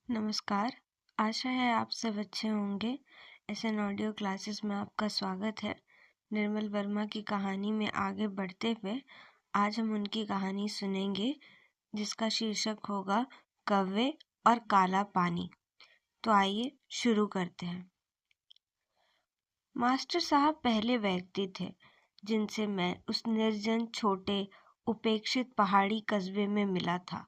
नमस्कार। आशा है आप सब अच्छे होंगे। एसएन ऑडियो क्लासेस में आपका स्वागत है। निर्मल वर्मा की कहानी में आगे बढ़ते हुए आज हम उनकी कहानी सुनेंगे जिसका शीर्षक होगा कौवे और काला पानी। तो आइए शुरू करते हैं। मास्टर साहब पहले व्यक्ति थे जिनसे मैं उस निर्जन छोटे उपेक्षित पहाड़ी कस्बे में मिला था।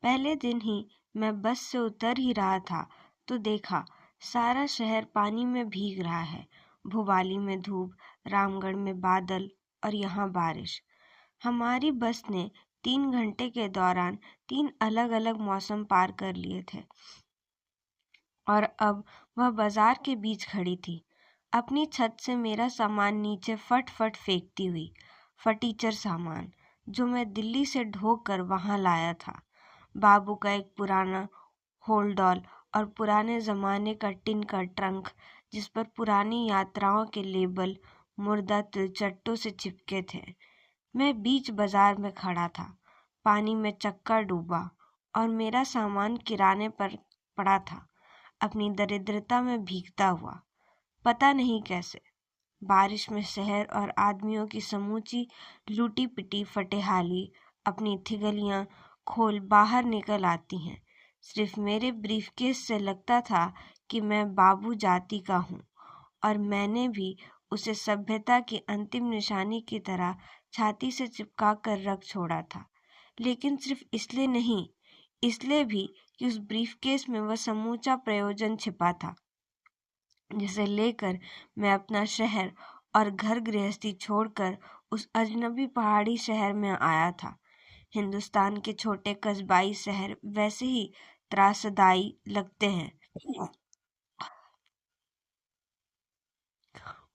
पहले दिन ही मैं बस से उतर ही रहा था तो देखा सारा शहर पानी में भीग रहा है। भोपाली में धूप, रामगढ़ में बादल और यहाँ बारिश। हमारी बस ने 3 घंटे के दौरान 3 अलग अलग मौसम पार कर लिए थे और अब वह बाजार के बीच खड़ी थी, अपनी छत से मेरा सामान नीचे फट फट फेंकती हुई। फटीचर सामान जो मैं दिल्ली से ढोक कर वहाँ लाया था। बाबू का एक पुराना होल्डॉल और पुराने ज़माने का टिन का ट्रंक जिस पर पुरानी यात्राओं के लेबल मुर्दा तिलचट्टों से चिपके थे। मैं बीच बाजार में खड़ा था, पानी में चक्का डूबा और मेरा सामान किराने पर पड़ा था, अपनी दरिद्रता में भीगता हुआ। पता नहीं कैसे बारिश में शहर और आदमियों की समूची लूटी पिटी फटेहाली अपनी थिगलियां खोल बाहर निकल आती हैं। सिर्फ मेरे ब्रीफकेस से लगता था कि मैं बाबू जाति का हूँ और मैंने भी उसे सभ्यता की अंतिम निशानी की तरह छाती से चिपका कर रख छोड़ा था। लेकिन सिर्फ इसलिए नहीं, इसलिए भी कि उस ब्रीफकेस में वह समूचा प्रयोजन छिपा था जिसे लेकर मैं अपना शहर और घर गृहस्थी छोड़कर उस अजनबी पहाड़ी शहर में आया था। हिंदुस्तान के छोटे कस्बाई शहर वैसे ही त्रासदायी लगते हैं।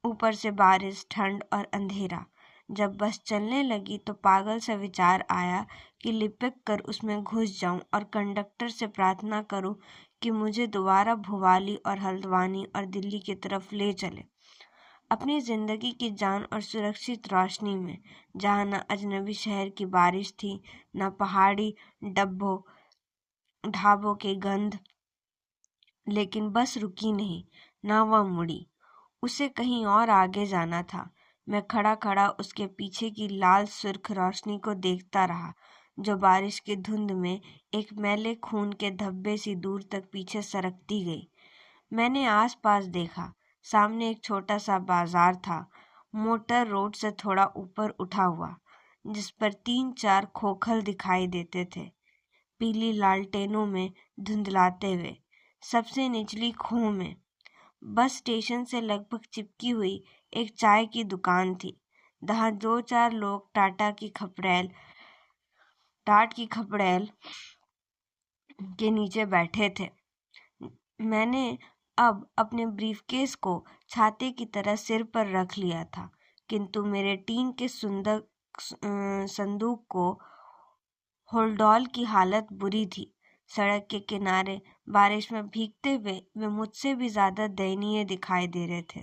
ऊपर से बारिश, ठंड और अंधेरा। जब बस चलने लगी तो पागल सा विचार आया कि लिपक कर उसमें घुस जाऊं और कंडक्टर से प्रार्थना करूं कि मुझे दोबारा भोपाली और हल्द्वानी और दिल्ली की तरफ ले चले, अपनी जिंदगी की जान और सुरक्षित रोशनी में, जहाँ न अजनबी शहर की बारिश थी, न पहाड़ी डब्बों ढाबों के गंध। लेकिन बस रुकी नहीं, न वह मुड़ी। उसे कहीं और आगे जाना था। मैं खड़ा खड़ा उसके पीछे की लाल सुर्ख रोशनी को देखता रहा जो बारिश की धुंध में एक मैले खून के धब्बे सी दूर तक पीछे सरकती गई। मैंने आसपास देखा। सामने एक छोटा सा बाजार था, मोटर रोड से थोड़ा ऊपर उठा हुआ, जिस पर 3-4 खोखल दिखाई देते थे, पीली लालटेनों में धुंधलाते हुए। सबसे निचली खो में बस स्टेशन से लगभग चिपकी हुई एक चाय की दुकान थी। जहाँ 2-4 लोग टाट की खपड़ेल के नीचे बैठे थे। मैंने अब अपने ब्रीफकेस को छाते की तरह सिर पर रख लिया था, किंतु मेरे टीन के सुंदर संदूक को होल्डॉल की हालत बुरी थी। सड़क के किनारे बारिश में भीगते हुए वे मुझसे भी ज्यादा दयनीय दिखाई दे रहे थे।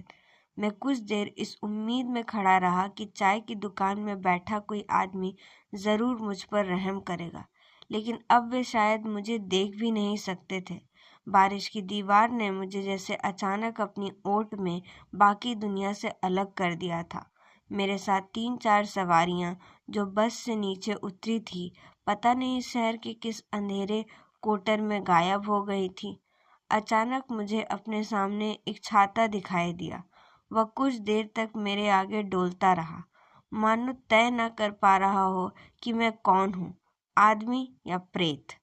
मैं कुछ देर इस उम्मीद में खड़ा रहा कि चाय की दुकान में बैठा कोई आदमी जरूर मुझ पर रहम करेगा, लेकिन अब वे शायद मुझे देख भी नहीं सकते थे। बारिश की दीवार ने मुझे जैसे अचानक अपनी ओट में बाकी दुनिया से अलग कर दिया था। मेरे साथ 3-4 सवारियां जो बस से नीचे उतरी थी, पता नहीं शहर के किस अंधेरे कोटर में गायब हो गई थी। अचानक मुझे अपने सामने एक छाता दिखाई दिया। वह कुछ देर तक मेरे आगे डोलता रहा, मानो तय न कर पा रहा हो कि मैं कौन हूँ, आदमी या प्रेत।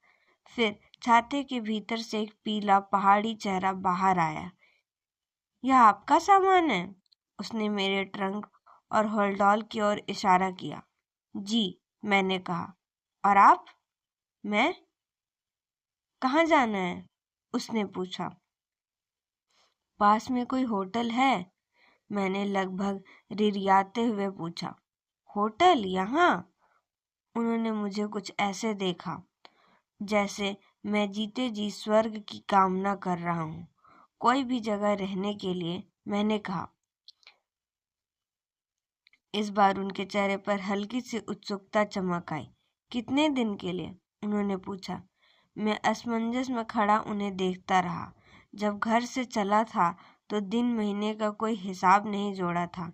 फिर छाते के भीतर से एक पीला पहाड़ी चेहरा बाहर आया। यह आपका सामान है? उसने मेरे ट्रंक और होल्डॉल की ओर इशारा किया। जी, मैंने कहा। और आप? मैं? कहाँ जाना है? उसने पूछा। पास में कोई होटल है? मैंने लगभग रिरियाते हुए पूछा। होटल यहाँ? उन्होंने मुझे कुछ ऐसे देखा जैसे मैं जीते जी स्वर्ग की कामना कर रहा हूँ, कोई भी जगह रहने के लिए। मैंने कहा। इस बार उनके चेहरे पर हल्की सी उत्सुकता चमक आई। कितने दिन के लिए? उन्होंने पूछा। मैं असमंजस में खड़ा उन्हें देखता रहा। जब घर से चला था तो दिन महीने का कोई हिसाब नहीं जोड़ा था।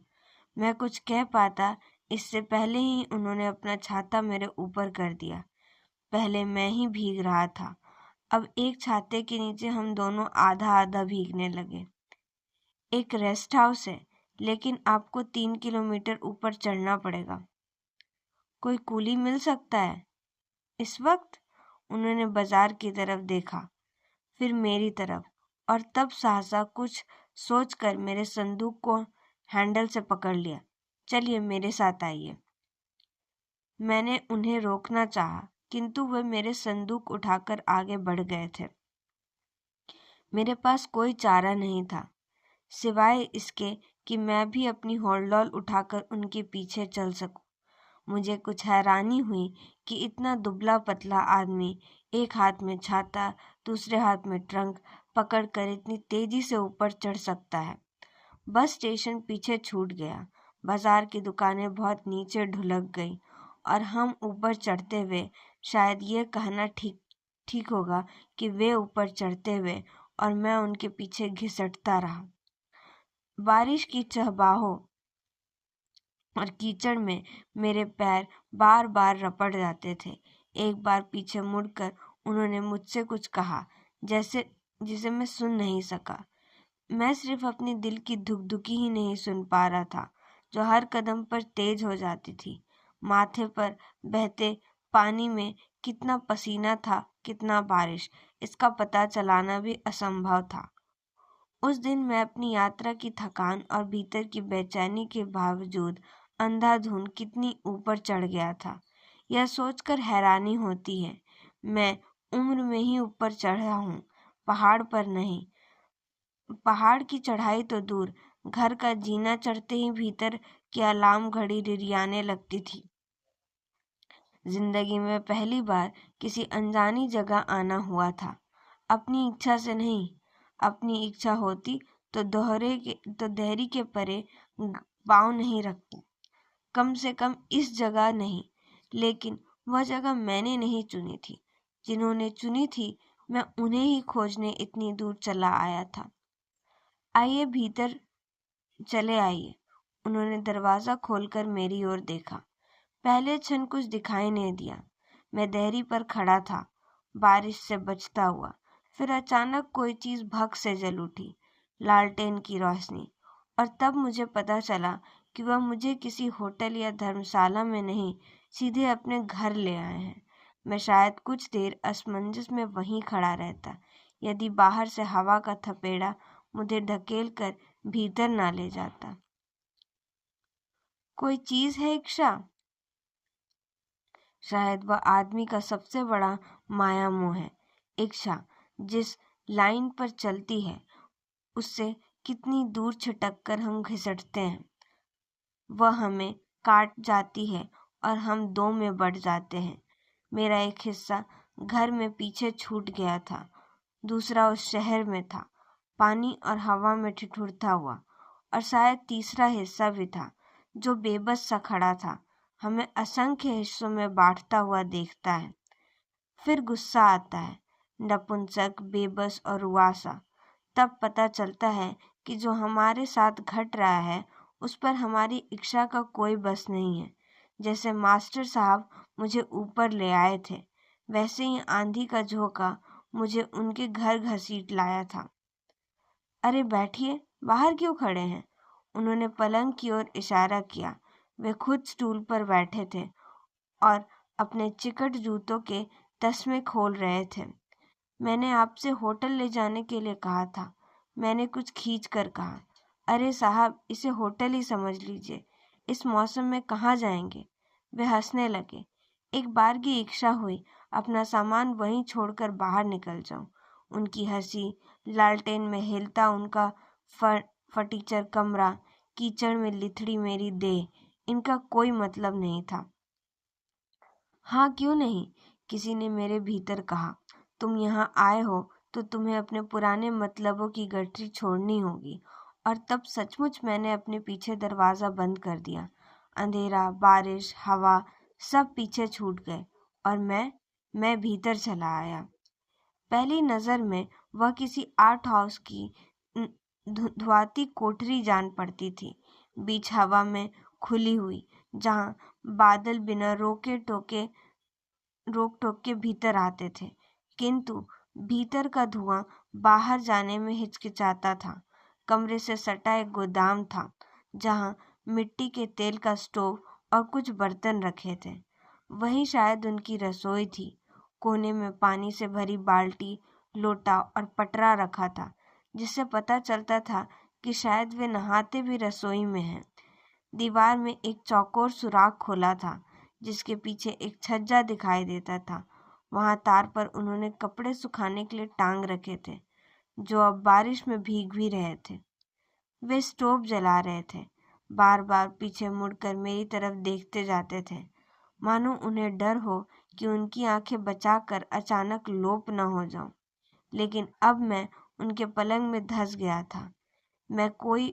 मैं कुछ कह पाता इससे पहले ही उन्होंने अपना छाता मेरे ऊपर कर दिया। पहले मैं ही भीग रहा था, अब एक छाते के नीचे हम दोनों आधा आधा भीगने लगे। एक रेस्ट हाउस है, लेकिन आपको 3 किलोमीटर ऊपर चढ़ना पड़ेगा। कोई कूली मिल सकता है इस वक्त? उन्होंने बाजार की तरफ देखा, फिर मेरी तरफ, और तब सहसा कुछ सोचकर मेरे संदूक को हैंडल से पकड़ लिया। चलिए मेरे साथ आइए। मैंने उन्हें रोकना चाहा, किंतु वे मेरे संदूक उठाकर आगे बढ़ गए थे। मेरे पास कोई चारा नहीं था, सिवाय इसके कि मैं भी अपनी होड़लौल उठाकर उनके पीछे चल सकूं। मुझे कुछ हैरानी हुई कि इतना दुबला पतला आदमी एक हाथ में छाता, दूसरे हाथ में ट्रंक पकड़कर इतनी तेजी से ऊपर चढ़ सकता है। बस स्टेशन पीछे छूट गया, बाजार की दुकानें बहुत नीचे ढुलक गई और हम ऊपर चढ़ते हुए, शायद ये कहना ठीक होगा कि वे ऊपर चढ़ते हुए और मैं उनके पीछे घिसटता रहा। बारिश की चहबाहों और कीचड़ में मेरे पैर बार बार रपट जाते थे। एक बार पीछे मुड़कर उन्होंने मुझसे कुछ कहा, जिसे मैं सुन नहीं सका। मैं सिर्फ अपने दिल की धुकधुकी ही नहीं सुन पा रहा था, जो हर कदम पर तेज हो जाती थी। माथे पर बहते पानी में कितना पसीना था, कितना बारिश, इसका पता चलाना भी असंभव था। उस दिन मैं अपनी यात्रा की थकान और भीतर की बेचैनी के बावजूद अंधाधुंध कितनी ऊपर चढ़ गया था, यह सोचकर हैरानी होती है। मैं उम्र में ही ऊपर चढ़ा हूँ, पहाड़ पर नहीं। पहाड़ की चढ़ाई तो दूर, घर का जीना चढ़ते ही भीतर की अलार्म घड़ी रिरियाने लगती थी। जिंदगी में पहली बार किसी अनजानी जगह आना हुआ था, अपनी इच्छा से नहीं। अपनी इच्छा होती तो देहरी के परे पाँव नहीं रखती, कम से कम इस जगह नहीं। लेकिन वह जगह मैंने नहीं चुनी थी, जिन्होंने चुनी थी मैं उन्हें ही खोजने इतनी दूर चला आया था। आइए भीतर चले आइए। उन्होंने दरवाजा खोलकर मेरी ओर देखा। पहले क्षण कुछ दिखाई नहीं दिया। मैं देहरी पर खड़ा था, बारिश से बचता हुआ। फिर अचानक कोई चीज भग से जल उठी, लालटेन की रोशनी, और तब मुझे पता चला कि वह मुझे किसी होटल या धर्मशाला में नहीं, सीधे अपने घर ले आए हैं। मैं शायद कुछ देर असमंजस में वहीं खड़ा रहता, यदि बाहर से हवा का थपेड़ा मुझे ढकेल कर भीतर ना ले जाता। कोई चीज है इच्छा? शायद वह आदमी का सबसे बड़ा माया मोह है। इच्छा जिस लाइन पर चलती है, उससे कितनी दूर छिटक कर हम घिसटते हैं। वह हमें काट जाती है और हम दो में बढ़ जाते हैं। मेरा एक हिस्सा घर में पीछे छूट गया था, दूसरा उस शहर में था, पानी और हवा में ठिठुरता हुआ, और शायद तीसरा हिस्सा भी था, जो बेबस सा खड़ा था, हमें असंख्य हिस्सों में बांटता हुआ देखता है। फिर गुस्सा आता है, नपुंसक, बेबस और रुआसा। तब पता चलता है कि जो हमारे साथ घट रहा है, उस पर हमारी इच्छा का कोई बस नहीं है। जैसे मास्टर साहब मुझे ऊपर ले आए थे, वैसे ही आंधी का झोंका मुझे उनके घर घसीट लाया था। अरे बैठिए, बाहर क्यों खड़े हैं? उन्होंने पलंग की ओर इशारा किया। वे खुद स्टूल पर बैठे थे और अपने चिकट जूतों के तस्मे खोल रहे थे। मैंने आपसे होटल ले जाने के लिए कहा था, मैंने कुछ खींच कर कहा। अरे साहब, इसे होटल ही समझ लीजिए, इस मौसम में कहाँ जाएंगे? वे हंसने लगे। एक बार की इच्छा हुई अपना सामान वहीं छोड़कर बाहर निकल जाऊं। उनकी हंसी, लालटेन में हिलता उनका फटीचर कमरा, कीचड़ में लिथड़ी मेरी देह, इनका कोई मतलब नहीं था। हाँ क्यों नहीं, किसी ने मेरे भीतर कहा। तुम यहाँ आए हो तो तुम्हें अपने पुराने मतलबों की गठरी छोड़नी होगी। और तब सचमुच मैंने अपने पीछे दरवाज़ा बंद कर दिया। अंधेरा, बारिश, हवा सब पीछे छूट गए और मैं भीतर चला आया। पहली नज़र में वह किसी आर्ट हाउस की धुआती कोठरी जान पड़ती थी, बीच हवा में खुली हुई, जहाँ बादल बिना रोक टोक के भीतर आते थे, किंतु भीतर का धुआं बाहर जाने में हिचकिचाता था। कमरे से सटा एक गोदाम था, जहाँ मिट्टी के तेल का स्टोव और कुछ बर्तन रखे थे। वही शायद उनकी रसोई थी। कोने में पानी से भरी बाल्टी, लोटा और पटरा रखा था, जिससे पता चलता था कि शायद वे नहाते भी रसोई में हैं। दीवार में एक चौकोर सुराख खोला था, जिसके पीछे एक छज्जा दिखाई देता था। वहां तार पर उन्होंने कपड़े सुखाने के लिए टांग रखे थे, जो अब बारिश में भीग भी रहे थे। वे स्टोव जला रहे थे, बार बार पीछे मुड़कर मेरी तरफ देखते जाते थे, मानो उन्हें डर हो कि उनकी आंखें बचाकर अचानक लोप न हो जाऊं। लेकिन अब मैं उनके पलंग में धंस गया था। मैं कोई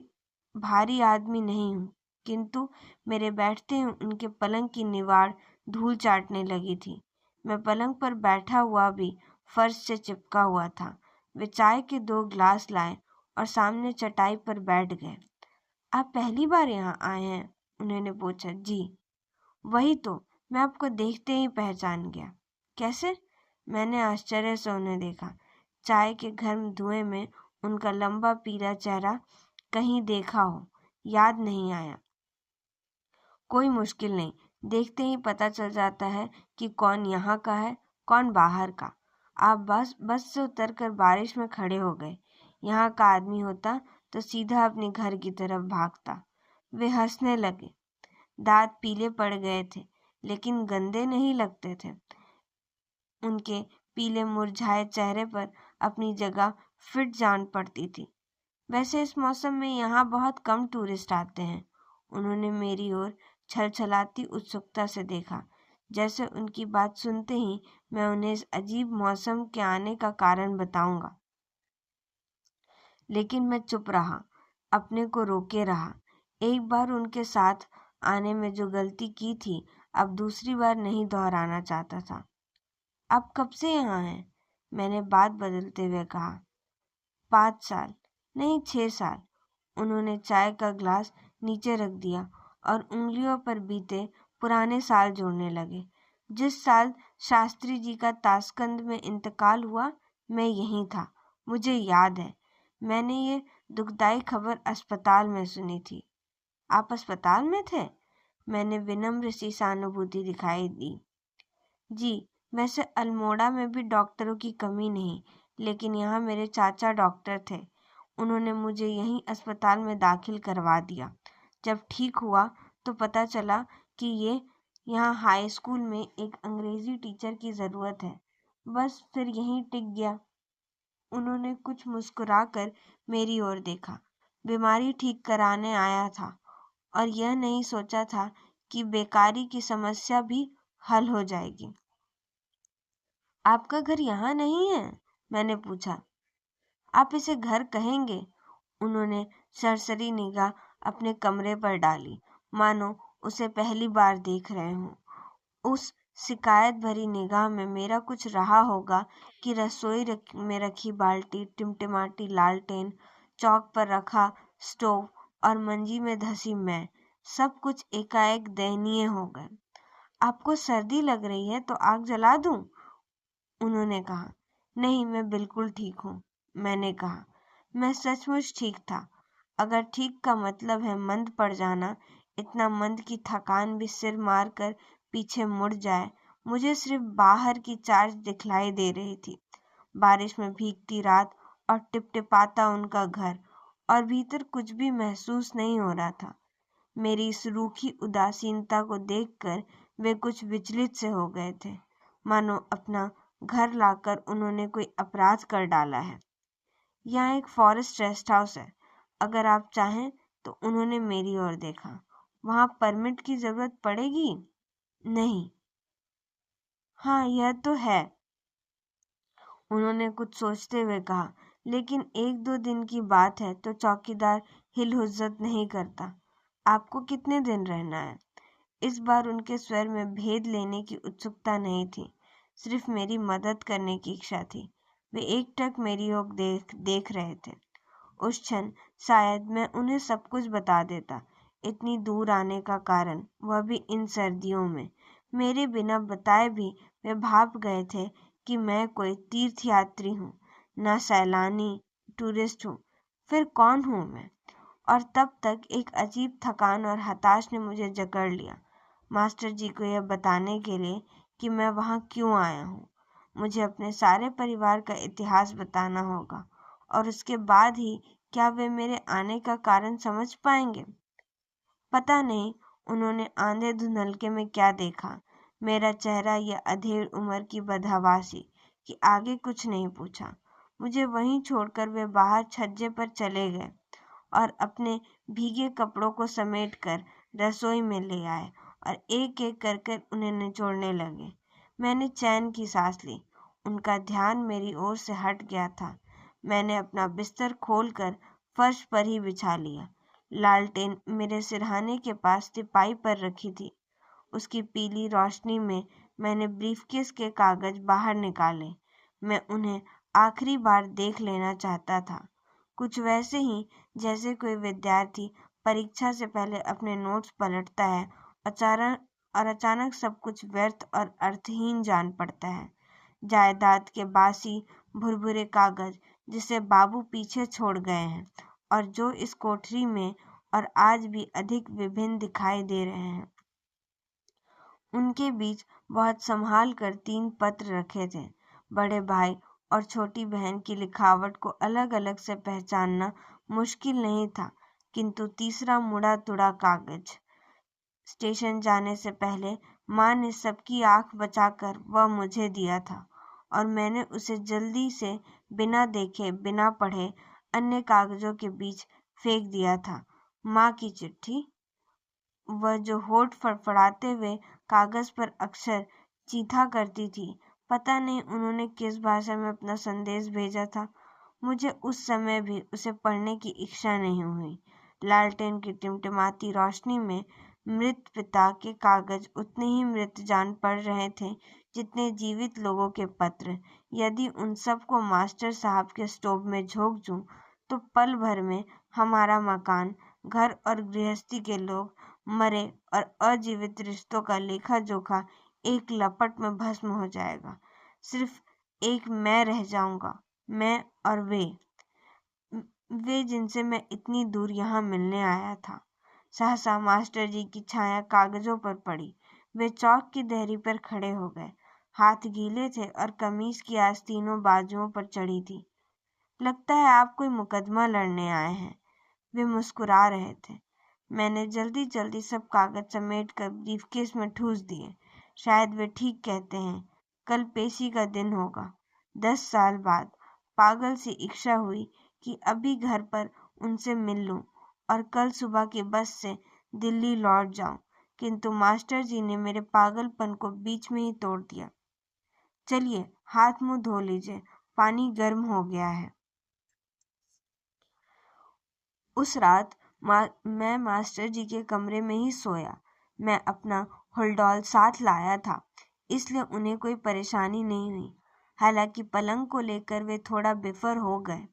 भारी आदमी नहीं हूँ, किंतु मेरे बैठते ही उनके पलंग की निवाड़ धूल चाटने लगी थी। मैं पलंग पर बैठा हुआ भी फर्श से चिपका हुआ था। वे चाय के 2 ग्लास लाए और सामने चटाई पर बैठ गए। आप पहली बार यहाँ आए हैं? उन्होंने पूछा। जी। वही तो, मैं आपको देखते ही पहचान गया। कैसे? मैंने आश्चर्य से उन्हें देखा। चाय के गर्म धुएं में उनका लंबा पीला चेहरा कहीं देखा हो, याद नहीं आया। कोई मुश्किल नहीं, देखते ही पता चल जाता है कि कौन यहाँ का है, कौन बाहर का। आप बस से उतरकर बारिश में खड़े हो गए। यहाँ का आदमी होता तो सीधा अपने घर की तरफ भागता। वे हंसने लगे। दांत पीले पड़ गए थे, लेकिन गंदे नहीं लगते थे। उनके पीले मुरझाए चेहरे पर अपनी जगह फिट जान पड़ती थी। वैसे इस मौसम में यहाँ बहुत कम टूरिस्ट आते हैं। उन्होंने मेरी ओर छलछलाती उत्सुकता से देखा, जैसे उनकी बात सुनते ही मैं उन्हें इस अजीब मौसम के आने का कारण बताऊंगा। लेकिन मैं चुप रहा, अपने को रोके रहा। एक बार उनके साथ आने में जो गलती की थी, अब दूसरी बार नहीं दोहराना चाहता था। आप कब से यहाँ हैं? मैंने बात बदलते हुए कहा। 5 साल, नहीं 6 साल। उन्होंने चाय का ग्लास नीचे रख दिया और उंगलियों पर बीते पुराने साल जोड़ने लगे। जिस साल शास्त्री जी का ताशकंद में इंतकाल हुआ, मैं यहीं था। मुझे याद है, मैंने ये दुखदाई खबर अस्पताल में सुनी थी। आप अस्पताल में थे? मैंने विनम्र सी सहानुभूति दिखाई दी। जी, वैसे अल्मोड़ा में भी डॉक्टरों की कमी नहीं, लेकिन यहाँ मेरे चाचा डॉक्टर थे। उन्होंने मुझे यहीं अस्पताल में दाखिल करवा दिया। जब ठीक हुआ तो पता चला कि यहाँ हाई स्कूल में एक अंग्रेजी टीचर की ज़रूरत है। बस फिर यहीं टिक गया। उन्होंने कुछ मुस्कुराकर मेरी ओर देखा। बीमारी ठीक कराने आया था और यह नहीं सोचा था कि बेकारी की समस्या भी हल हो जाएगी। आपका घर यहाँ नहीं है? मैंने पूछा। आप इसे घर कहेंगे? उन्होंने सरसरी निगाह अपने कमरे पर डाली, मानो उसे पहली बार देख रहे हों। उस शिकायत भरी निगाह में मेरा कुछ रहा होगा कि रसोई में रखी बाल्टी, टिमटिमाती लालटेन, चौक पर रखा स्टोव और मंजी में धसी मैं, सब कुछ एकाएक दयनीय हो गए। आपको सर्दी लग रही है तो आग जला दूं? उन्होंने कहा। नहीं, मैं बिल्कुल ठीक हूँ, मैंने कहा। मैं सचमुच ठीक था। अगर ठीक का मतलब है मंद पड़ जाना, इतना मंद कि थकान भी सिर मार कर पीछे मुड़ जाए। मुझे सिर्फ बाहर की चार्ज दिखलाई दे रही थी, बारिश में भीगती रात और टिपटिपाता उनका घर, और भीतर कुछ भी महसूस नहीं हो रहा था। मेरी इस रूखी उदासीनता को देखकर वे कुछ विचलित से हो गए थे, मानो अपना घर लाकर उन्होंने कोई अपराध कर डाला है। यहाँ एक फॉरेस्ट रेस्ट हाउस है, अगर आप चाहें तो। उन्होंने मेरी ओर देखा। वहाँ परमिट की जरूरत पड़ेगी? नहीं। हाँ, यह तो है, उन्होंने कुछ सोचते हुए कहा। लेकिन 1-2 दिन की बात है तो चौकीदार हिल हुज्जत नहीं करता। आपको कितने दिन रहना है? इस बार उनके स्वर में भेद लेने की उत्सुकता नहीं थी, सिर्फ मेरी मदद करने की इच्छा थी। वे एकटक मेरी ओर देख देख रहे थे। उस क्षण शायद मैं उन्हें सब कुछ बता देता, इतनी दूर आने का कारण, वह भी इन सर्दियों में। मेरे बिना बताए भी वे भाप गए थे कि मैं कोई तीर्थयात्री हूँ, न सैलानी टूरिस्ट हूँ। फिर कौन हूँ मैं? और तब तक एक अजीब थकान और हताश ने मुझे जकड़ लिया, मास्टर जी को यह बताने के लिए कि मैं वहाँ क्यों आया हूँ। मुझे अपने सारे परिवार का इतिहास बताना होगा, और उसके बाद ही क्या वे मेरे आने का कारण समझ पाएंगे। पता नहीं उन्होंने आंधे धुंधलके में क्या देखा, मेरा चेहरा या अधेड़ उम्र की बदहवासी, कि आगे कुछ नहीं पूछा। मुझे वहीं छोड़कर वे बाहर छज्जे पर चले गए और अपने भीगे कपड़ों को समेटकर रसोई में ले आए और एक एक कर उन्हें निचोड़ने लगे। मैंने चैन की सांस ली। उनका ध्यान मेरी ओर से हट गया था। मैंने अपना बिस्तर खोलकर फर्श पर ही बिछा लिया। लालटेन मेरे सिरहाने के पास टिपाई पर रखी थी। उसकी पीली रोशनी में मैंने ब्रीफकेस के कागज बाहर निकाले। मैं उन्हें आखिरी बार देख लेना चाहता था, कुछ वैसे ही जैसे कोई विद्यार्थी परीक्षा से पहले अपने नोट्स पलटता है अचानक सब कुछ व्यर्थ और अर्थहीन जान पड़ता है। जायदाद के बासी भुरभुरे कागज जिसे बाबू पीछे छोड़ गए हैं और जो इस कोठरी में और आज भी अधिक विभिन्न दिखाई दे रहे हैं। उनके बीच बहुत संभाल कर 3 पत्र रखे थे। बड़े भाई और छोटी बहन की लिखावट को अलग अलग से पहचानना मुश्किल नहीं था, किंतु तीसरा मुड़ा तुड़ा कागज। स्टेशन जाने से पहले माँ ने सबकी आंख बचाकर वह मुझे दिया था और मैंने उसे जल्दी से बिना देखे बिना पढ़े अन्य कागजों के बीच फेंक दिया था। माँ की चिट्ठी, वह जो होठ फड़फड़ाते हुए कागज पर अक्षर चीथा करती थी। पता नहीं उन्होंने किस भाषा में अपना संदेश भेजा था। मुझे उस समय भी उसे पढ़ने की इच्छा नहीं हुई। लालटेन की टिमटिमाती रोशनी में मृत पिता के कागज उतने ही मृत जान पड़ रहे थे जितने जीवित लोगों के पत्र। यदि उन सब को मास्टर साहब के स्टोव में झोंक दूं तो पल भर में हमारा मकान, घर और गृहस्थी के लोग, मरे और अजीवित रिश्तों का लेखा जोखा एक लपट में भस्म हो जाएगा। सिर्फ एक मैं रह जाऊंगा, मैं और वे जिनसे मैं इतनी दूर यहाँ मिलने आया था। सहसा मास्टर जी की छाया कागजों पर पड़ी। वे चौक की देहरी पर खड़े हो गए। हाथ गीले थे और कमीज की आस्तीनों बाजुओं पर चढ़ी थी। लगता है आप कोई मुकदमा लड़ने आए हैं। वे मुस्कुरा रहे थे। मैंने जल्दी जल्दी सब कागज समेट कर ब्रीफकेस में ठूस दिए। शायद वे ठीक कहते हैं, कल पेशी का दिन होगा। 10 साल बाद पागल सी इच्छा हुई कि अभी घर पर उनसे मिल लूं और कल सुबह की बस से दिल्ली लौट जाऊं, किंतु मास्टर जी ने मेरे पागलपन को बीच में ही तोड़ दिया। चलिए हाथ मुंह धो लीजिए, पानी गर्म हो गया है। उस रात मैं मास्टर जी के कमरे में ही सोया। मैं अपना हुलडॉल साथ लाया था, इसलिए उन्हें कोई परेशानी नहीं हुई। हालांकि पलंग को लेकर वे थोड़ा बेफर हो गए।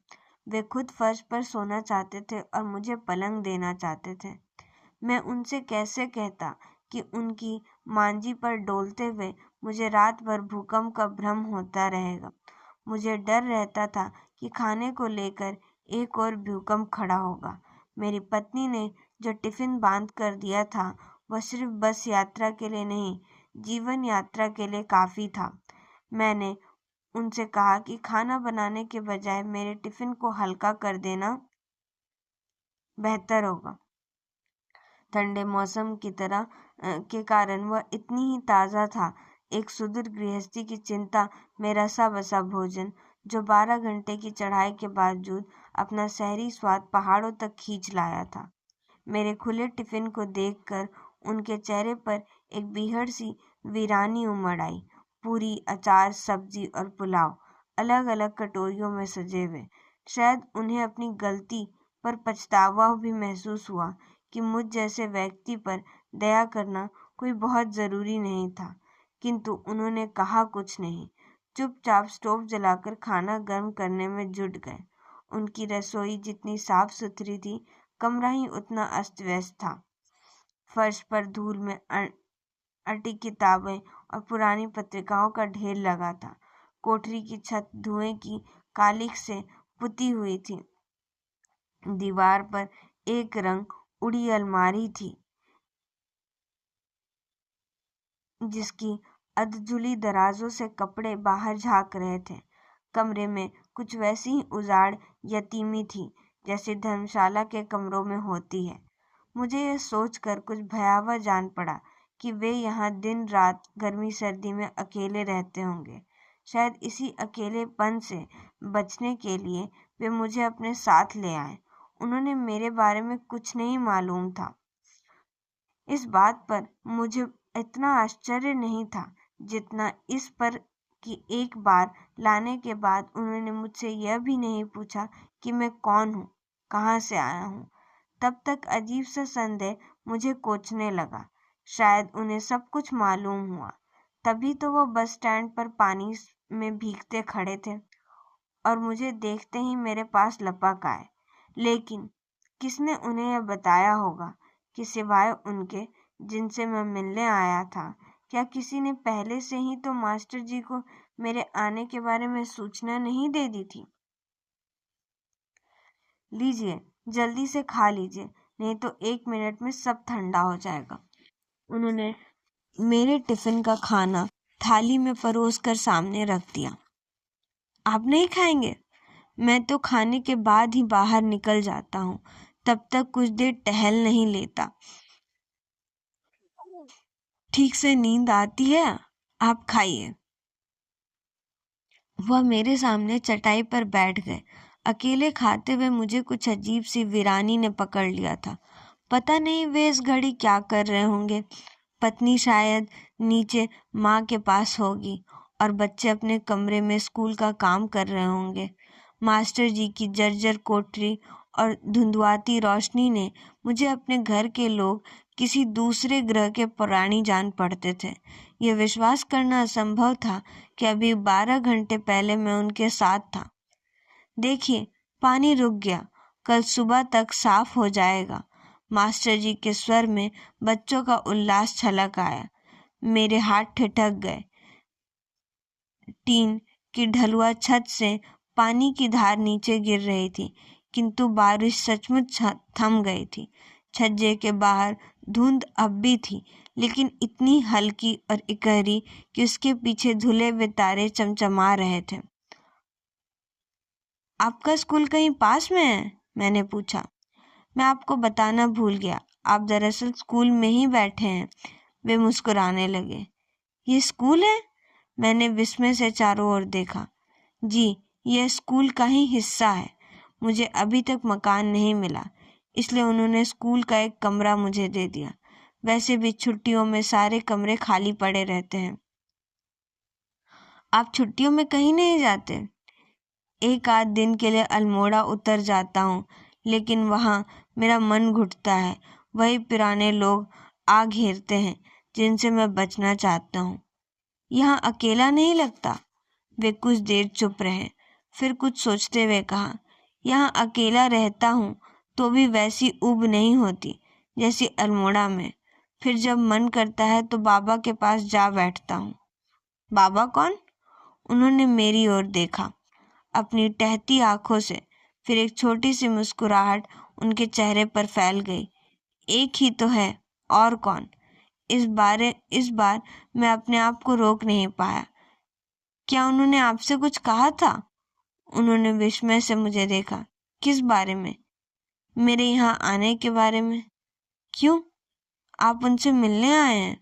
वे खुद फर्श पर सोना चाहते थे और मुझे पलंग देना चाहते थे। मैं उनसे कैसे कहता कि उनकी मांजी पर डोलते हुए मुझे रात भर भूकंप का भ्रम होता रहेगा। मुझे डर रहता था कि खाने को लेकर एक और भूकंप खड़ा होगा। मेरी पत्नी ने जो टिफिन बांध कर दिया था वह सिर्फ बस यात्रा के लिए नहीं, जीवन यात्रा के लिए काफी था। मैंने उनसे कहा कि खाना बनाने के बजाय मेरे टिफिन को हल्का कर देना बेहतर होगा। ठंडे मौसम की तरह के कारण वह इतनी ही ताज़ा था। एक सुदूर गृहस्थी की चिंता में रसा बसा भोजन, जो 12 घंटे की चढ़ाई के बावजूद अपना सहरी स्वाद पहाड़ों तक खींच लाया था। मेरे खुले टिफिन को देखकर उनके चेहरे पर एक बीहड़ सी वीरानी उमड़ आई। पूरी, अचार, सब्जी और पुलाव अलग अलग कटोरियों में सजे हुए। शायद उन्हें अपनी गलती पर पछतावा भी महसूस हुआ कि मुझ जैसे व्यक्ति पर दया करना कोई बहुत जरूरी नहीं था, किंतु उन्होंने कहा कुछ नहीं, चुपचाप स्टोव जलाकर खाना गर्म करने में जुट गए। उनकी रसोई जितनी साफ सुथरी थी, कमरा ही उतना अस्त व्यस्त था। फर्श पर धूल में अटी किताबें और पुरानी पत्रिकाओं का ढेर लगा था। कोठरी की छत धुएं की कालिख से पुती हुई थी। दीवार पर एक रंग उड़ी अलमारी थी, जिसकी अधजुली दराजों से कपड़े बाहर झांक रहे थे। कमरे में कुछ वैसी ही उजाड़ यतीमी थी जैसे धर्मशाला के कमरों में होती है। मुझे यह सोचकर कुछ भयावह जान पड़ा कि वे यहाँ दिन रात गर्मी सर्दी में अकेले रहते होंगे। शायद इसी अकेलेपन से बचने के लिए वे मुझे अपने साथ ले आए। उन्होंने मेरे बारे में कुछ नहीं मालूम था। इस बात पर मुझे इतना आश्चर्य नहीं था जितना इस पर कि एक बार लाने के बाद उन्होंने मुझसे यह भी नहीं पूछा कि मैं कौन हूँ, कहाँ से आया हूँ। तब तक अजीब सा संदेह मुझे कोचने लगा। शायद उन्हें सब कुछ मालूम हुआ, तभी तो वो बस स्टैंड पर पानी में भीगते खड़े थे और मुझे देखते ही मेरे पास लपक आए। लेकिन किसने उन्हें यह बताया होगा कि सिवाय उनके जिनसे मैं मिलने आया था, क्या किसी ने पहले से ही तो मास्टर जी को मेरे आने के बारे में सूचना नहीं दे दी थी? लीजिए, जल्दी से खा लीजिए, नहीं तो 1 मिनट में सब ठंडा हो जाएगा। उन्होंने मेरे टिफिन का खाना थाली में परोसकर सामने रख दिया। आप नहीं खाएंगे? मैं तो खाने के बाद ही बाहर निकल जाता हूँ, तब तक कुछ देर टहल नहीं लेता। ठीक से नींद आती है। आप खाइए। वह मेरे सामने चटाई पर बैठ गए। अकेले खाते हुए मुझे कुछ अजीब सी वीरानी ने पकड़ लिया था। पता नहीं वे इस घड़ी क्या कर रहे होंगे। पत्नी शायद नीचे माँ के पास होगी और बच्चे अपने कमरे में स्कूल का काम कर रहे होंगे। मास्टर जी की जर्जर कोठरी और धुंधुआती रोशनी ने मुझे अपने घर के लोग किसी दूसरे ग्रह के प्राणी जान पड़ते थे। यह विश्वास करना असंभव था कि अभी 12 घंटे पहले मैं उनके साथ था। देखिए, पानी रुक गया, कल सुबह तक साफ हो जाएगा। मास्टर जी के स्वर में बच्चों का उल्लास छलक आया। मेरे हाथ ठिठक गए। टीन की ढलुआ छत से पानी की धार नीचे गिर रही थी, किंतु बारिश सचमुच थम गई थी। छज्जे के बाहर धुंध अब भी थी, लेकिन इतनी हल्की और इकहरी कि उसके पीछे धुले हुए तारे चमचमा रहे थे। आपका स्कूल कहीं पास में है? मैंने पूछा। मैं आपको बताना भूल गया, आप दरअसल स्कूल में ही बैठे हैं। वे मुस्कुराने लगे। ये स्कूल है? मैंने विस्मय से चारों ओर देखा। जी, यह स्कूल का ही हिस्सा है। मुझे अभी तक मकान नहीं मिला, इसलिए उन्होंने स्कूल का एक कमरा मुझे दे दिया। वैसे भी छुट्टियों में सारे कमरे खाली पड़े रहते हैं। आप छुट्टियों में कहीं नहीं जाते? एक आध दिन के लिए अल्मोड़ा उतर जाता हूँ, लेकिन वहाँ मेरा मन घुटता है। वही पुराने लोग आ घेरते हैं जिनसे मैं बचना चाहता हूँ। यहाँ अकेला नहीं लगता? वे कुछ देर चुप रहे, फिर कुछ सोचते हुए कहा, यहाँ अकेला रहता हूँ तो भी वैसी ऊब नहीं होती जैसी अल्मोड़ा में। फिर जब मन करता है तो बाबा के पास जा बैठता हूँ। बाबा कौन? उन्होंने मेरी ओर देखा अपनी टहती आंखों से, फिर एक छोटी सी मुस्कुराहट उनके चेहरे पर फैल गई। एक ही तो है, और कौन? इस बार मैं अपने आप को रोक नहीं पाया। क्या उन्होंने आपसे कुछ कहा था? उन्होंने विस्मय से मुझे देखा। किस बारे में? मेरे यहाँ आने के बारे में। क्यों? आप उनसे मिलने आए हैं?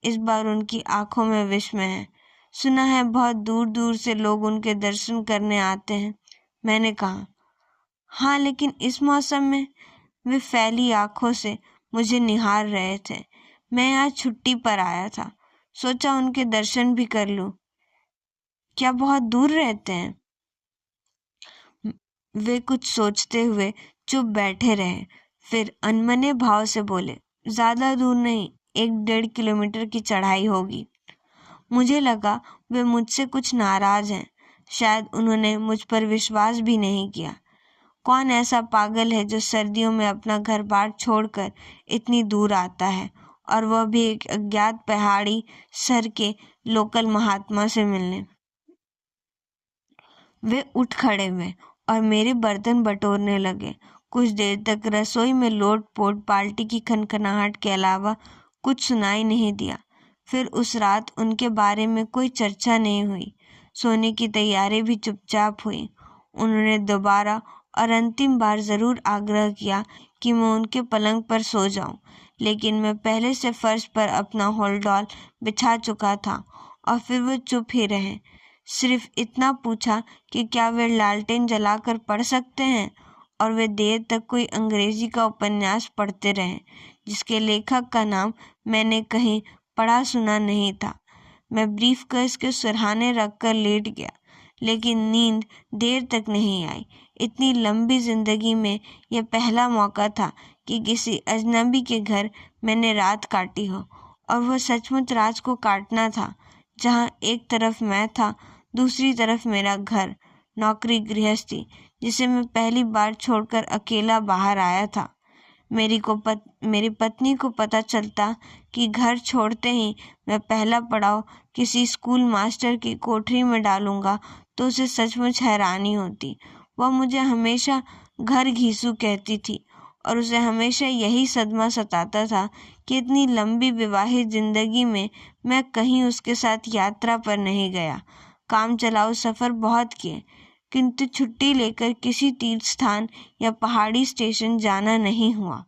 इस बार उनकी आंखों में विस्मय है। सुना है बहुत दूर दूर से लोग उनके दर्शन करने आते हैं। मैंने कहा, हाँ, लेकिन इस मौसम में? वे फैली आंखों से मुझे निहार रहे थे। मैं यहाँ छुट्टी पर आया था, सोचा उनके दर्शन भी कर लूं। क्या बहुत दूर रहते हैं? वे कुछ सोचते हुए चुप बैठे रहे, फिर अनमने भाव से बोले, ज्यादा दूर नहीं, 1-1.5 किलोमीटर की चढ़ाई होगी। मुझे लगा वे मुझसे कुछ नाराज हैं। शायद उन्होंने मुझ पर विश्वास भी नहीं किया। कौन ऐसा पागल है जो सर्दियों में अपना घर बार छोड़कर इतनी दूर आता है, और वह भी एक अज्ञात पहाड़ी सर के लोकल महात्मा से मिलने। वे उठ खड़े हुए और मेरे बर्तन बटोरने लगे। कुछ देर तक रसोई में लोट-पोट बाल्टी की खनखनाहट के अलावा कुछ सुनाई नहीं दिया। फिर उस रात उनके बारे में कोई चर्चा नहीं हुई। सोने की तैयारी भी चुपचाप हुई। उन्होंने दोबारा और अंतिम बार ज़रूर आग्रह किया कि मैं उनके पलंग पर सो जाऊं, लेकिन मैं पहले से फर्श पर अपना होलडॉल बिछा चुका था और फिर वो चुप ही रहे। सिर्फ इतना पूछा कि क्या वे लालटेन जलाकर पढ़ सकते हैं, और वे देर तक कोई अंग्रेजी का उपन्यास पढ़ते रहे जिसके लेखक का नाम मैंने कहीं पढ़ा सुना नहीं था। मैं ब्रीफकेस के सिरहाने रखकर लेट गया, लेकिन नींद देर तक नहीं आई। इतनी लंबी जिंदगी में यह पहला मौका था कि किसी अजनबी के घर मैंने रात काटी हो, और वह सचमुच रात को काटना था, जहाँ एक तरफ मैं था, दूसरी तरफ मेरा घर, नौकरी, गृहस्थी, जिसे मैं पहली बार छोड़कर अकेला बाहर आया था। मेरी पत्नी को पता चलता कि घर छोड़ते ही मैं पहला पड़ाव किसी स्कूल मास्टर की कोठरी में डालूंगा, तो उसे सचमुच हैरानी होती। वह मुझे हमेशा घर घीसू कहती थी, और उसे हमेशा यही सदमा सताता था कि इतनी लंबी विवाहित जिंदगी में मैं कहीं उसके साथ यात्रा पर नहीं गया। काम चलाऊ सफ़र बहुत किए, किंतु छुट्टी लेकर किसी तीर्थ स्थान या पहाड़ी स्टेशन जाना नहीं हुआ।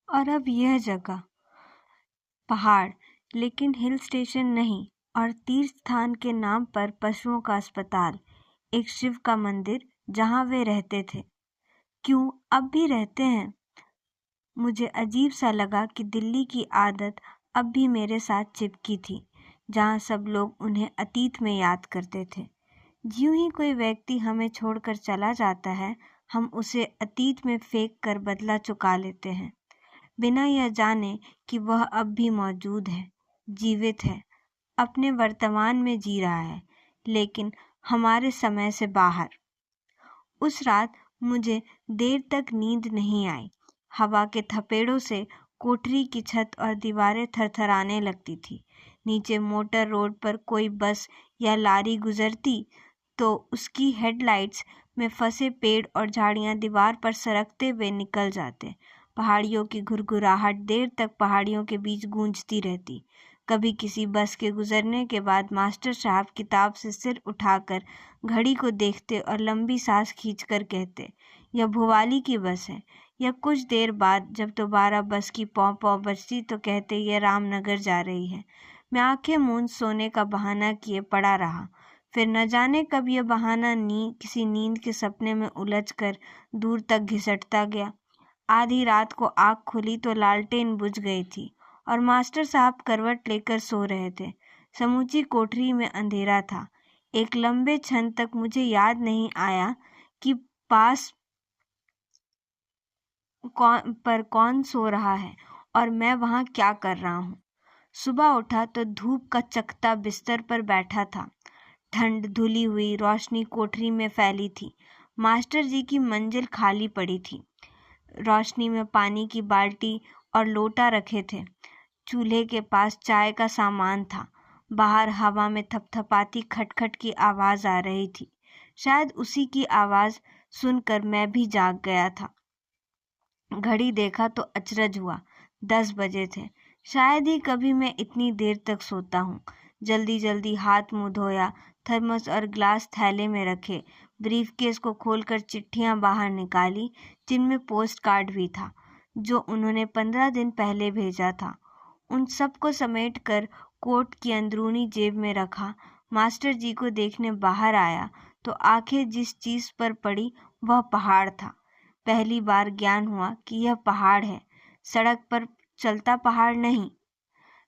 और अब यह जगह, पहाड़ लेकिन हिल स्टेशन नहीं, और तीर्थ स्थान के नाम पर पशुओं का अस्पताल, एक शिव का मंदिर जहाँ वे रहते थे। क्यों अब भी रहते हैं? मुझे अजीब सा लगा कि दिल्ली की आदत अब भी मेरे साथ चिपकी थी, जहाँ सब लोग उन्हें अतीत में याद करते थे। ज्यों ही कोई व्यक्ति हमें छोड़कर चला जाता है, हम उसे अतीत में फेंक कर बदला चुका लेते हैं, बिना यह जाने कि वह अब भी मौजूद है, जीवित है, अपने वर्तमान में जी रहा है, लेकिन हमारे समय से बाहर। उस रात मुझे देर तक नींद नहीं आई। हवा के थपेड़ों से कोठरी की छत और दीवारें थरथराने लगती थी। नीचे मोटर रोड पर कोई बस या लारी गुजरती तो उसकी हेडलाइट्स में फंसे पेड़ और झाड़ियां दीवार पर सरकते हुए निकल जाते। पहाड़ियों की घुरघुराहट देर तक पहाड़ियों के बीच गूंजती रहती। कभी किसी बस के गुजरने के बाद मास्टर साहब किताब से सिर उठाकर घड़ी को देखते और लंबी सांस खींचकर कहते, यह भुवाली की बस है। या कुछ देर बाद जब दोबारा बस की पौ पौ बजती तो कहते, यह रामनगर जा रही है। मैं आंखें मूंद सोने का बहाना किए पड़ा रहा। फिर न जाने कब यह बहाना किसी नींद के सपने में उलझकर दूर तक घिसटता गया। आधी रात को आँख खुली तो लालटेन बुझ गई थी और मास्टर साहब करवट लेकर सो रहे थे। समूची कोठरी में अंधेरा था। एक लंबे क्षण तक मुझे याद नहीं आया कि पास कौन सो रहा है और मैं वहाँ क्या कर रहा हूँ। सुबह उठा तो धूप का चकता बिस्तर पर बैठा था। ठंड धुली हुई रोशनी कोठरी में फैली थी। मास्टर जी की मंजिल खाली पड़ी थी। रोशनी में पानी की बाल्टी और लोटा रखे थे। चूल्हे के पास चाय का सामान था। बाहर हवा में थपथपाती खटखट की आवाज़ आ रही थी। शायद उसी की आवाज़ सुनकर मैं भी जाग गया था। घड़ी देखा तो अचरज हुआ, 10 बजे थे। शायद ही कभी मैं इतनी देर तक सोता हूँ। जल्दी जल्दी हाथ मुँह धोया, थर्मस और ग्लास थैले में रखे, ब्रीफकेस को खोलकर चिट्ठियाँ बाहर निकाली, जिनमें पोस्ट कार्ड भी था जो उन्होंने 15 दिन पहले भेजा था। उन सबको समेटकर कोट की अंदरूनी जेब में रखा। मास्टर जी को देखने बाहर आया तो आंखें जिस चीज़ पर पड़ी वह पहाड़ था। पहली बार ज्ञान हुआ कि यह पहाड़ है, सड़क पर चलता पहाड़ नहीं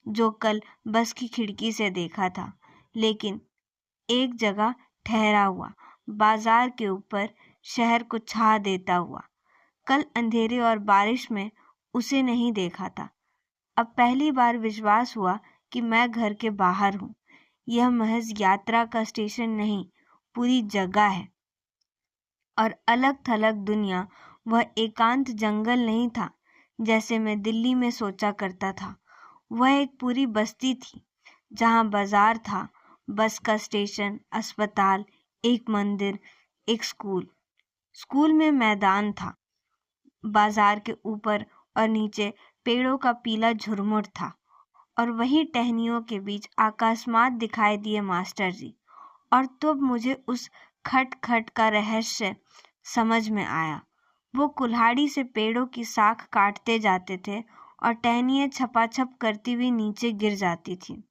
जो कल बस की खिड़की से देखा था, लेकिन एक जगह ठहरा हुआ, बाजार के ऊपर, शहर को छा देता हुआ। कल अंधेरे और बारिश में उसे नहीं देखा था। अब पहली बार विश्वास हुआ कि मैं घर के बाहर हूँ। यह महज यात्रा का स्टेशन नहीं, पूरी जगह है और अलग थलग दुनिया। वह एकांत जंगल नहीं था जैसे मैं दिल्ली में सोचा करता था। वह एक पूरी बस्ती थी जहाँ बाजार था, बस का स्टेशन, अस्पताल, एक मंदिर, एक स्कूल। स्कूल में मैदान था, बाजार के ऊपर और नीचे पेड़ों का पीला झुरमुट था और वही टहनियों के बीच आकाशमात दिखाई दिए मास्टर जी। और तब मुझे उस खट खट का रहस्य समझ में आया। वो कुल्हाड़ी से पेड़ों की शाख काटते जाते थे और टहनियाँ छपाछप करती हुई नीचे गिर जाती थी।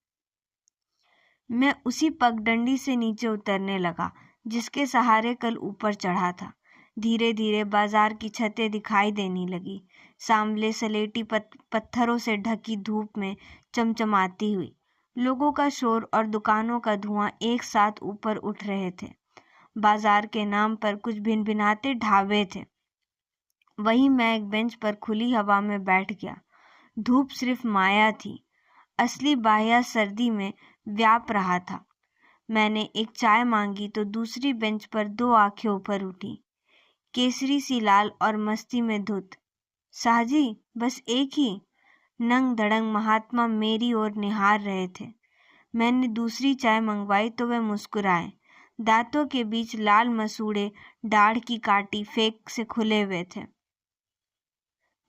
मैं उसी पगडंडी से नीचे उतरने लगा जिसके सहारे कल ऊपर चढ़ा था। धीरे धीरे बाजार की छतें दिखाई देने लगी, सांवले सलेटी पत्थरों से ढकी धूप में चमचमाती हुई। लोगों का शोर और दुकानों का धुआं एक साथ ऊपर उठ रहे थे। बाजार के नाम पर कुछ भिनभिनाते ढाबे थे। वहीं मैं एक बेंच पर खुली हवा में बैठ गया। धूप सिर्फ माया थी, असली बाह्य सर्दी में व्याप रहा था। मैंने एक चाय मांगी तो दूसरी बेंच पर दो आंखें ऊपर उठी, केसरी सी लाल और मस्ती में धुत। साहजी, बस एक ही। नंग धड़ंग महात्मा मेरी ओर निहार रहे थे। मैंने दूसरी चाय मंगवाई तो वे मुस्कुराए। दांतों के बीच लाल मसूड़े दाढ़ की काटी फेंक से खुले हुए थे।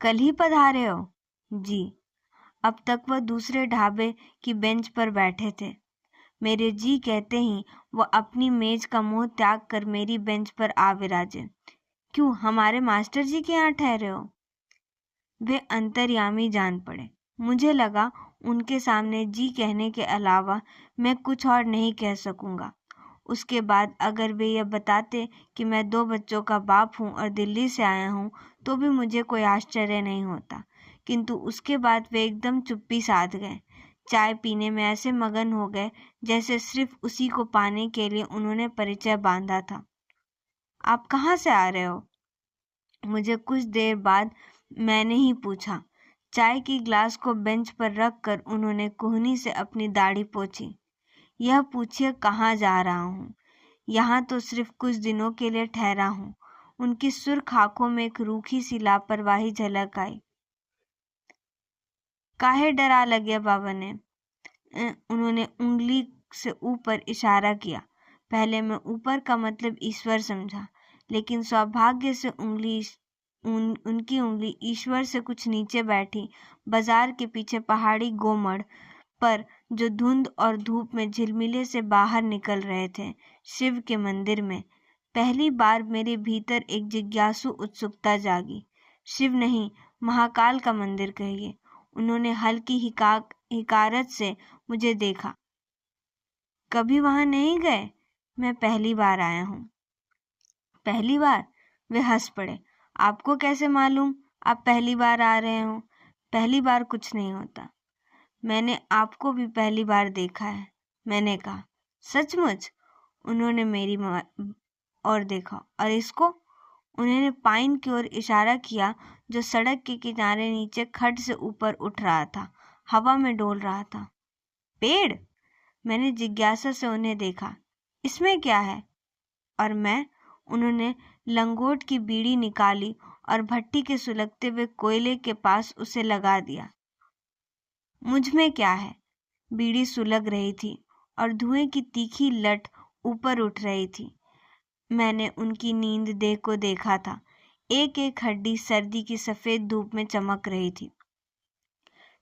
कल ही पधारे हो? जी। अब तक वह दूसरे ढाबे की बेंच पर बैठे थे। मेरे जी कहते ही वह अपनी मेज का मोह त्याग कर मेरी बेंच पर आ विराजे। क्यों, हमारे मास्टर जी के यहाँ ठहरे हो? वे अंतर्यामी जान पड़े। मुझे लगा उनके सामने जी कहने के अलावा मैं कुछ और नहीं कह सकूंगा। उसके बाद अगर वे यह बताते कि मैं 2 बच्चों का बाप हूँ और दिल्ली से आया हूँ तो भी मुझे कोई आश्चर्य नहीं होता। किंतु उसके बाद वे एकदम चुप्पी साध गए। चाय पीने में ऐसे मगन हो गए जैसे सिर्फ उसी को पाने के लिए उन्होंने परिचय बांधा था। आप कहाँ से आ रहे हो? मुझे कुछ देर बाद मैंने ही पूछा। चाय की ग्लास को बेंच पर रख कर उन्होंने कोहनी से अपनी दाढ़ी पोंछी। यह पूछिए कहाँ जा रहा हूँ? यहाँ तो सिर्फ कुछ दिनों के लिए ठहरा हूँ। उनकी सुर्ख आंखों में एक रूखी सी लापरवाही झलक आई। काहे डरा लगे बाबा ने? उन्होंने उंगली से ऊपर इशारा किया। पहले मैं ऊपर का मतलब ईश्वर समझा, लेकिन सौभाग्य से उनकी उंगली ईश्वर से कुछ नीचे बैठी बाजार के पीछे पहाड़ी गोमड़ पर जो धुंध और धूप में झिलमिले से बाहर निकल रहे थे, शिव के मंदिर में। पहली बार मेरे भीतर एक जिज्ञासु उत्सुकता जागी। शिव नहीं, महाकाल का मंदिर कहिए। उन्होंने हल्की हिकारत से मुझे देखा। कभी वहां नहीं गए? मैं पहली बार आया हूँ। पहली बार? वे हंस पड़े। आपको कैसे मालूम आप पहली बार आ रहे हो? पहली बार कुछ नहीं होता। मैंने आपको भी पहली बार देखा है, मैंने कहा। सचमुच? उन्होंने मेरी ओर देखा। और इसको? उन्होंने पाइन की ओर इशारा किया जो सड़क के किनारे नीचे खड्ड से ऊपर उठ रहा था, हवा में डोल रहा था। पेड़? मैंने जिज्ञासा से उन्हें देखा। इसमें क्या है? और मैं? उन्होंने लंगोट की बीड़ी निकाली और भट्टी के सुलगते हुए कोयले के पास उसे लगा दिया। मुझ में क्या है? बीड़ी सुलग रही थी और धुएं की तीखी लट ऊपर उठ रही थी। मैंने उनकी नींद देह को देखा था। एक एक हड्डी सर्दी की सफेद धूप में चमक रही थी।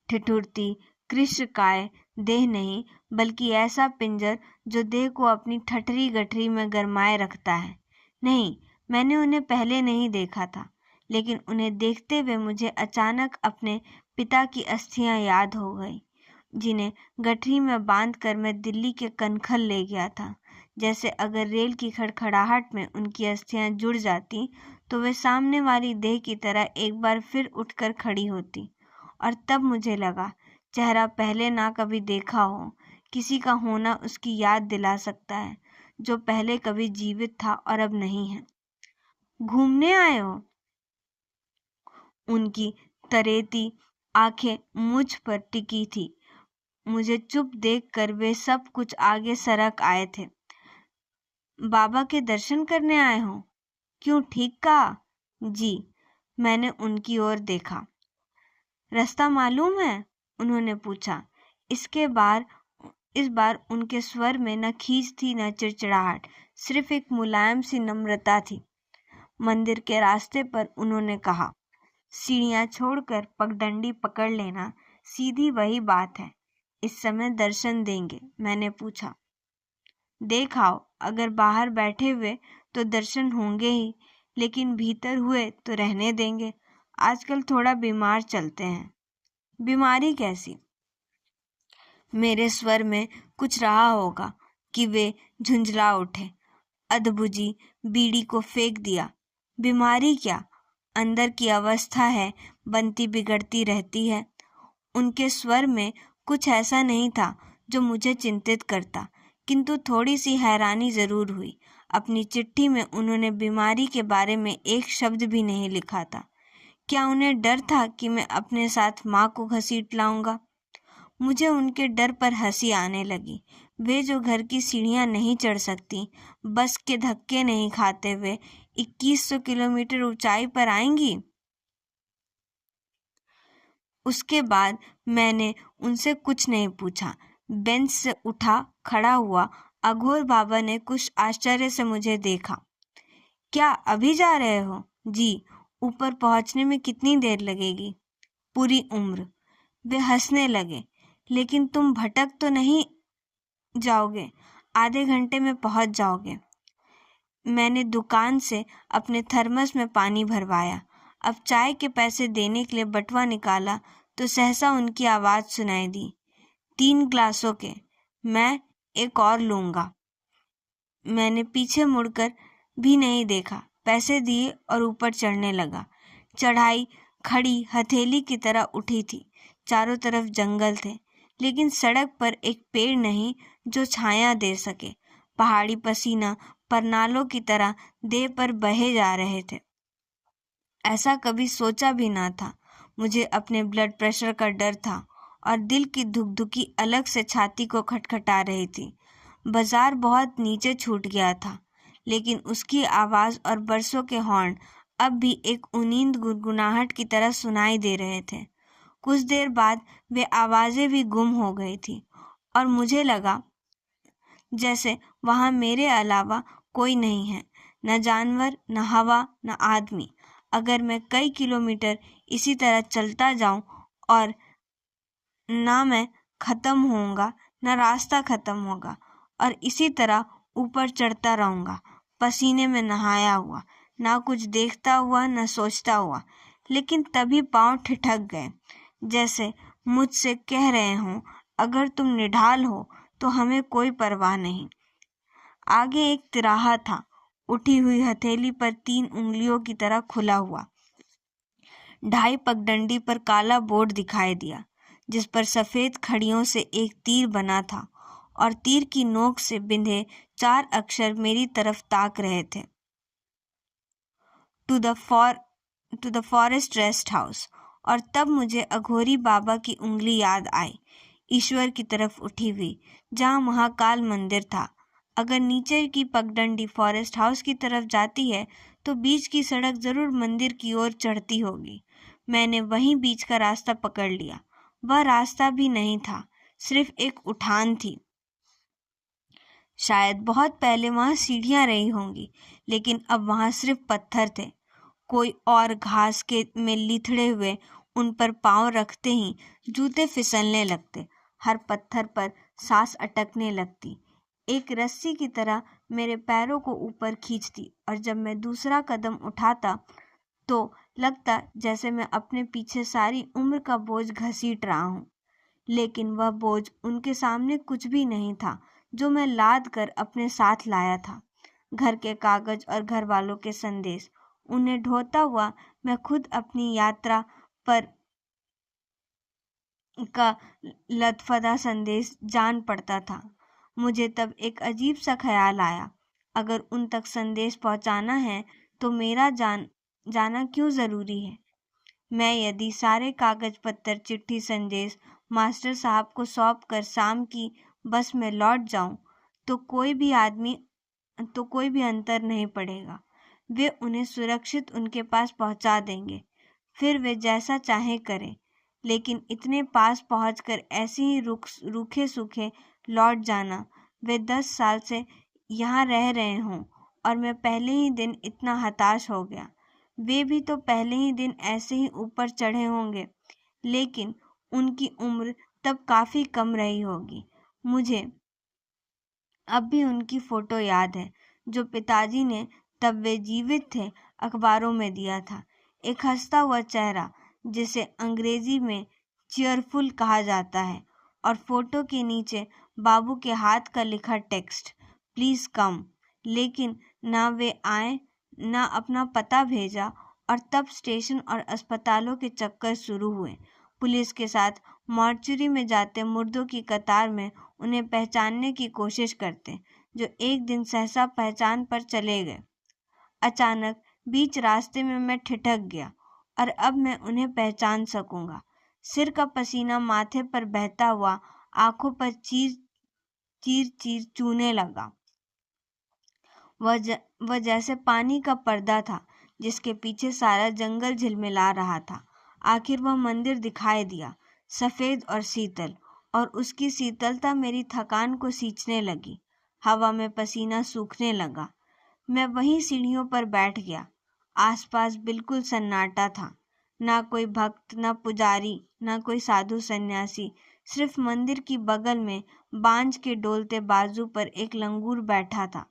ठिठुरती कृष्णकाय देह नहीं, बल्कि ऐसा पिंजर जो देह को अपनी ठठरी गठरी में गरमाए रखता है। नहीं, मैंने उन्हें पहले नहीं देखा था, लेकिन उन्हें देखते हुए मुझे अचानक अपने पिता की अस्थियां याद हो गई, जिन्हें गठरी में बांधकर मैं दिल्ली के कनखल ले गया था। जैसे अगर रेल की खड़खड़ाहट में उनकी अस्थियां जुड़ जाती तो वे सामने वाली देह की तरह एक बार फिर उठकर खड़ी होती। और तब मुझे लगा, चेहरा पहले ना कभी देखा हो, किसी का होना उसकी याद दिला सकता है जो पहले कभी जीवित था और अब नहीं है। घूमने आए हो? उनकी तरेती आंखें मुझ पर टिकी थी। मुझे चुप देखकर वे सब कुछ आगे सरक आए थे। बाबा के दर्शन करने आए हो? क्यों, ठीक कहा? जी। मैंने उनकी ओर देखा। रास्ता मालूम है? उन्होंने पूछा। इस बार उनके स्वर में न खींच थी न चिड़चिड़ाहट, सिर्फ एक मुलायम सी नम्रता थी। मंदिर के रास्ते पर उन्होंने कहा, सीढ़ियां छोड़कर पगडंडी पकड़ लेना, सीधी वही बात है। इस समय दर्शन देंगे? मैंने पूछा। देख आओ, अगर बाहर बैठे हुए तो दर्शन होंगे ही, लेकिन भीतर हुए तो रहने देंगे। आजकल थोड़ा बीमार चलते हैं। बीमारी कैसी? मेरे स्वर में कुछ रहा होगा कि वे झुंझला उठे। अधबुझी बीड़ी को फेंक दिया। बीमारी क्या, अंदर की अवस्था है, बनती बिगड़ती रहती है। उनके स्वर में कुछ ऐसा नहीं था जो मुझे चिंतित करता, किंतु थोड़ी सी हैरानी जरूर हुई। अपनी चिट्ठी में उन्होंने बीमारी के बारे में एक शब्द भी नहीं लिखा था। क्या उन्हें डर था कि मैं अपने साथ माँ को घसीट लाऊंगा? मुझे उनके डर पर हंसी आने लगी। वे जो घर की सीढ़ियां नहीं चढ़ सकती, बस के धक्के नहीं खाते हुए 2100 किलोमीटर ऊंचाई पर आएंगी। उसके बाद मैंने उनसे कुछ नहीं पूछा। बेंच से उठा, खड़ा हुआ। अघोर बाबा ने कुछ आश्चर्य से मुझे देखा। क्या अभी जा रहे हो? जी। ऊपर पहुंचने में कितनी देर लगेगी? पूरी उम्र। वे हंसने लगे। लेकिन तुम भटक तो नहीं जाओगे? आधे घंटे में पहुंच जाओगे। मैंने दुकान से अपने थर्मस में पानी भरवाया। अब चाय के पैसे देने के लिए बटुआ निकाला तो सहसा उनकी आवाज सुनाई दी, 3 ग्लासों के। मैं एक और लूंगा। मैंने पीछे मुड़कर भी नहीं देखा। पैसे दिए और ऊपर चढ़ने लगा। चढ़ाई खड़ी हथेली की तरह उठी थी। चारों तरफ जंगल थे, लेकिन सड़क पर एक पेड़ नहीं जो छाया दे सके। पहाड़ी पसीना परनालों की तरह देह पर बहे जा रहे थे। ऐसा कभी सोचा भी ना था। मुझे अपने ब्लड प्रेशर का डर था और दिल की धुकधुकी अलग से छाती को खटखटा रही थी। बाजार बहुत नीचे छूट गया था, लेकिन उसकी आवाज और बरसों के हॉर्न अब भी एक उनींद गुनगुनाहट की तरह सुनाई दे रहे थे। कुछ देर बाद वे आवाजें भी गुम हो गई थी और मुझे लगा जैसे वहां मेरे अलावा कोई नहीं है, न जानवर, न हवा, न आदमी। अगर मैं कई किलोमीटर इसी तरह चलता जाऊं और ना मैं खत्म होऊंगा, न रास्ता खत्म होगा, और इसी तरह ऊपर चढ़ता रहूंगा, पसीने में नहाया हुआ, ना कुछ देखता हुआ न सोचता हुआ। लेकिन तभी पांव ठिठक गए, जैसे मुझसे कह रहे हों, अगर तुम निढाल हो तो हमें कोई परवाह नहीं। आगे एक तिराहा था, उठी हुई हथेली पर 3 उंगलियों की तरह खुला हुआ। 2.5 पगडंडी पर काला बोर्ड दिखाई दिया, जिस पर सफेद खड़ियों से एक तीर बना था और तीर की नोक से बिंधे 4 अक्षर मेरी तरफ ताक रहे थे, to the forest rest house. और तब मुझे अघोरी बाबा की उंगली याद आई, ईश्वर की तरफ उठी हुई, जहाँ महाकाल मंदिर था। अगर नीचे की पगडंडी फॉरेस्ट हाउस की तरफ जाती है तो बीच की सड़क जरूर मंदिर की ओर चढ़ती होगी। मैंने वहीं बीच का रास्ता पकड़ लिया। वह रास्ता भी नहीं था, सिर्फ एक उठान थी। शायद बहुत पहले वहां सीढ़ियां रही होंगी, लेकिन अब वहां सिर्फ पत्थर थे। कोई और घास के में लिथड़े हुए उन पर पांव रखते ही जूते फिसलने लगते, हर पत्थर पर सांस अटकने लगती, एक रस्सी की तरह मेरे पैरों को ऊपर खींचती, और जब मैं दूसरा कदम उठाता तो लगता जैसे मैं अपने पीछे सारी उम्र का बोझ घसीट रहा हूँ। लेकिन वह बोझ उनके सामने कुछ भी नहीं था जो मैं लाद कर अपने साथ लाया था। घर के कागज और घर वालों के संदेश, उन्हें ढोता हुआ मैं खुद अपनी यात्रा पर का लथपथा संदेश जान पड़ता था। मुझे तब एक अजीब सा ख्याल आया, अगर उन तक संदेश पहुंचाना है तो मेरा जाना क्यों जरूरी है? मैं यदि सारे कागज पत्तर चिट्ठी संदेश मास्टर साहब को सौंप कर शाम की बस में लौट जाऊं तो कोई भी अंतर नहीं पड़ेगा। वे उन्हें सुरक्षित उनके पास पहुंचा देंगे, फिर वे जैसा चाहें करें। लेकिन इतने पास पहुंचकर ऐसे ही रूखे सूखे लौट जाना, वे 10 साल से यहाँ रह रहे हों और मैं पहले ही दिन इतना हताश हो गया। वे भी तो पहले ही दिन ऐसे ही ऊपर चढ़े होंगे, लेकिन उनकी उम्र तब काफ़ी कम रही होगी। मुझे अब भी उनकी फ़ोटो याद है जो पिताजी ने, तब वे जीवित थे, अखबारों में दिया था। एक हंसता हुआ चेहरा जिसे अंग्रेजी में चीयरफुल कहा जाता है, और फोटो के नीचे बाबू के हाथ का लिखा टेक्स्ट, प्लीज़ कम। लेकिन ना वे आए, ना अपना पता भेजा, और तब स्टेशन और अस्पतालों के चक्कर शुरू हुए। पुलिस के साथ मॉर्चरी में जाते मुर्दों की कतार में उन्हें पहचानने की कोशिश करते, जो एक दिन सहसा पहचान पर चले गए। अचानक बीच रास्ते में मैं ठिठक गया, और अब मैं उन्हें पहचान सकूंगा। सिर का पसीना माथे पर बहता हुआ आंखों पर चीर चीर चूने लगा। वह जैसे पानी का पर्दा था जिसके पीछे सारा जंगल झिलमिला रहा था। आखिर वह मंदिर दिखाई दिया, सफ़ेद और शीतल, और उसकी शीतलता मेरी थकान को सींचने लगी। हवा में पसीना सूखने लगा। मैं वहीं सीढ़ियों पर बैठ गया। आसपास बिल्कुल सन्नाटा था। ना कोई भक्त, ना पुजारी, ना कोई साधु सन्यासी। सिर्फ मंदिर की बगल में बांझ के डोलते बाजू पर एक लंगूर बैठा था,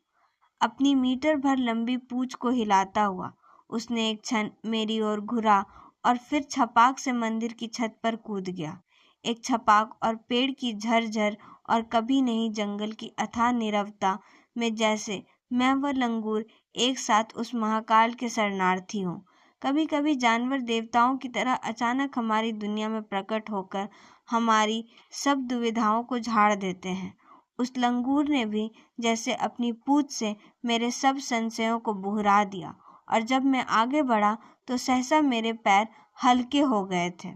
अपनी मीटर भर लंबी पूंछ को हिलाता हुआ। उसने एक क्षण मेरी ओर घुरा और फिर छपाक से मंदिर की छत पर कूद गया। एक छपाक और पेड़ की झरझर और कभी नहीं जंगल की अथाह नीरवता में जैसे मैं व लंगूर एक साथ उस महाकाल के शरणार्थी हों। कभी कभी जानवर देवताओं की तरह अचानक हमारी दुनिया में प्रकट होकर हमारी सब दुविधाओं को झाड़ देते हैं। उस लंगूर ने भी जैसे अपनी पूंछ से मेरे सब संशयों को बुहरा दिया, और जब मैं आगे बढ़ा तो सहसा मेरे पैर हल्के हो गए थे।